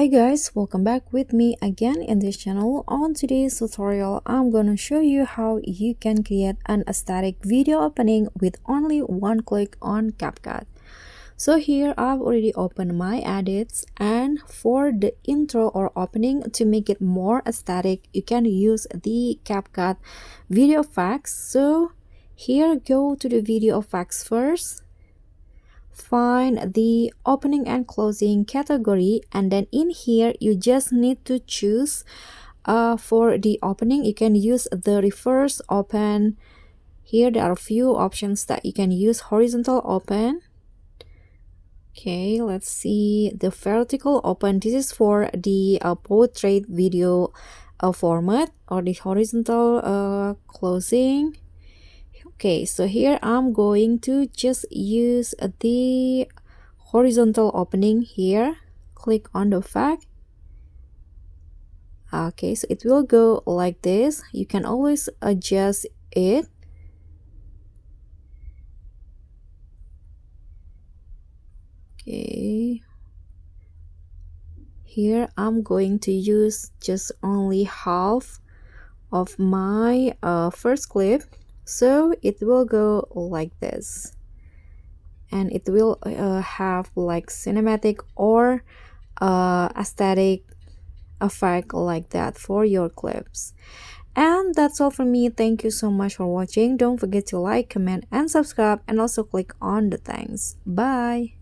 Hi guys, welcome back with me again in this channel. On today's tutorial, I'm gonna show you how you can create an aesthetic video opening with only one click on CapCut. So here I've already opened my edits, and for the intro or opening to make it more aesthetic, you can use the CapCut video effects. So here, go to the video effects first. Find the opening and closing category, and then in here you just need to choose for the opening. You can use the reverse open. Here there are a few options that you can use. Horizontal open. Okay, let's see the vertical open. This is for the portrait video format, or the horizontal closing. Okay, so here I'm going to just use the horizontal opening here. Click on the effect. Okay, so it will go like this. You can always adjust it. Okay, here I'm going to use just only half of my first clip, so it will go like this, and it will have like cinematic or aesthetic effect like that for your clips. And that's all from me. Thank you so much for watching. Don't forget to like, comment, and subscribe, and also click on the thanks. Bye.